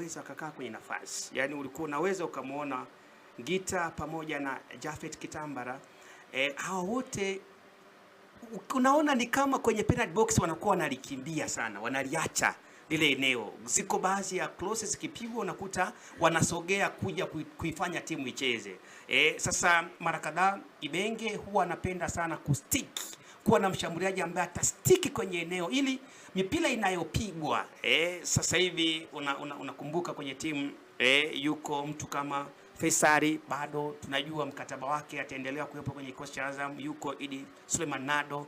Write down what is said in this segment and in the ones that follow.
wanaweza wakakaa kwenye nafasi. Yaani ulikuwa unaweza ukamwona Ngita pamoja na Japhet Kitambara, hawa wote unaona ni kama kwenye penalty box wanakuwa wanalikimbia sana, wanaliacha lile eneo. Ziko baadhi ya crosses zikipigwa unakuta wanasogea kuja kuifanya timu icheze. Sasa mara kadhaa Ibenge huwa anapenda sana kustick, kuwa na mshambuliaji ambaye atastiki kwenye eneo ili mipira inayopigwa. Sasa hivi unakumbuka kwenye timu yuko mtu kama Faisal, bado tunajua mkataba wake ataendelea kuwepo kwenye kikosi cha Azam. Yuko Idi Suleiman Nado,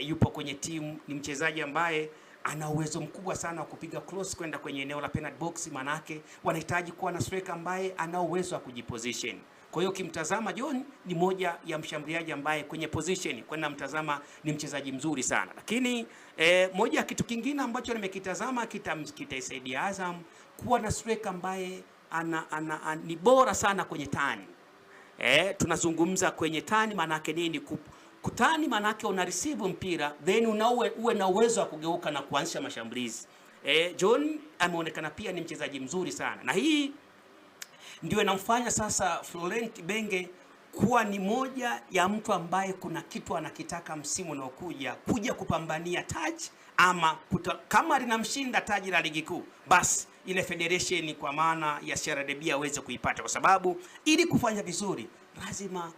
yupo kwenye timu, ni mchezaji ambaye ana uwezo mkubwa sana wa kupiga cross kwenda kwenye eneo la penalty box. Manake wanahitaji kuwa na striker ambaye ana uwezo wa kujiposition. Kwa hiyo kimtazama John ni moja ya mshambuliaji ambaye kwenye position kwenda mtazama ni mchezaji mzuri sana. Lakini moja ya kitu kingine ambacho nimekitazama kitaisaidia Azam kuwa na striker ambaye ni bora sana kwenye tani. Tunazungumza kwenye tani, manake nini? Kutani manake una receive mpira then uwe na uwezo wa kugeuka na kuanzisha mashambulizi. John ameonekana pia ni mchezaji mzuri sana, na hii ndio inamfanya sasa Florent Ibenge kuwa ni moja ya mtu ambaye kuna kitu anakitaka msimu unaokuja kuja kupambania taji, ama kama linamshinda taji la ligi kuu, basi ile federation kwa maana ya CRDB aweze kuipata, kwa sababu ili kufanya vizuri lazima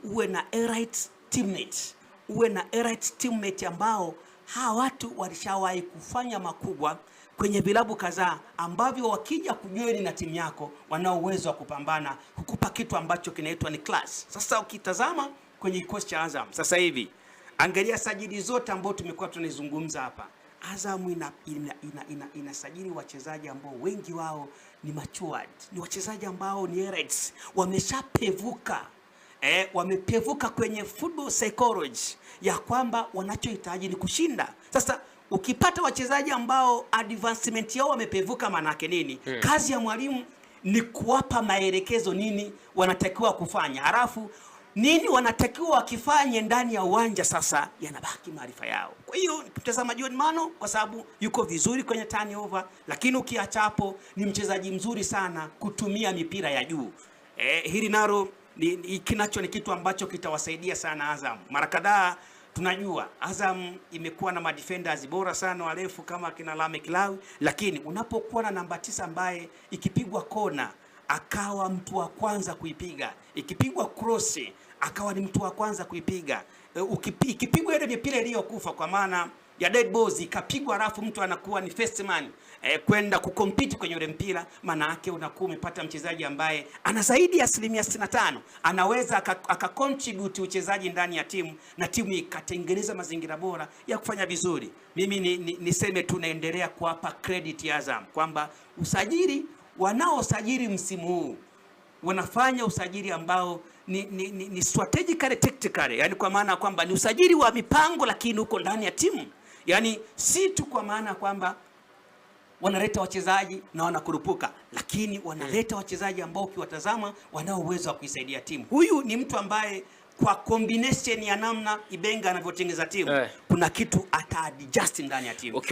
uwe na elite teammate, uwe na elite teammate ambao hawa watu walishawahi kufanya makubwa kwenye vilabu kadhaa, ambavyo wakija kujoin na timu yako wana uwezo wa kupambana kukupa kitu ambacho kinaitwa ni class. Sasa ukitazama kwenye kikosi cha Azam sasa hivi, angalia sajili zote ambao tumekuwa tunazungumza hapa. Azam inasajili wachezaji ambao wengi wao ni matured, ni wachezaji ambao ni elites, wameshapevuka. Wamepevuka kwenye football psychology ya kwamba wanachohitaji ni kushinda. Sasa ukipata wachezaji ambao advancement yao wamepevuka, manake nini? Kazi ya mwalimu ni kuwapa maelekezo nini wanatakiwa kufanya, halafu nini wanatakiwa wakifanye ndani ya uwanja, sasa yanabaki maarifa yao. Kwa hiyo mtazama John Mano kwa sababu yuko vizuri kwenye turnover, lakini ukiacha hapo ni mchezaji mzuri sana kutumia mipira ya juu. Hili nalo ni kitu ambacho kitawasaidia sana Azam. Mara kadhaa tunajua Azam imekuwa na madefenders bora sana warefu kama kina Lamek Lawi, lakini unapokuwa na namba 9 ambaye ikipigwa kona akawa mtu wa kwanza kuipiga, ikipigwa cross akawa ni mtu wa kwanza kuipiga, ikipigwa ile mipira iliyokufa kwa maana ya dead balls ikapigwa, alafu mtu anakuwa ni first man kwenda kukompiti kwenye ule mpira, maana yake unakuwa umepata mchezaji ambaye ana zaidi ya 65%, anaweza akacontribute uchezaji ndani ya timu na timu ikatengeneza mazingira bora ya kufanya vizuri. Mimi niseme tunaendelea kuwapa credit ya Azam kwamba usajili wanaosajili msimu huu wanafanya usajili ambao ni strategically tactically, yani kwa maana kwamba ni usajili wa mipango, lakini uko ndani ya timu. Yani si tu kwa maana kwamba wanaleta wachezaji na wanakurupuka, lakini wanaleta wachezaji ambao ukiwatazama wanao uwezo wa kuisaidia timu. Huyu ni mtu ambaye kwa combination ya namna Ibenge anavyotengeneza timu kuna kitu ata adjust ndani ya timu.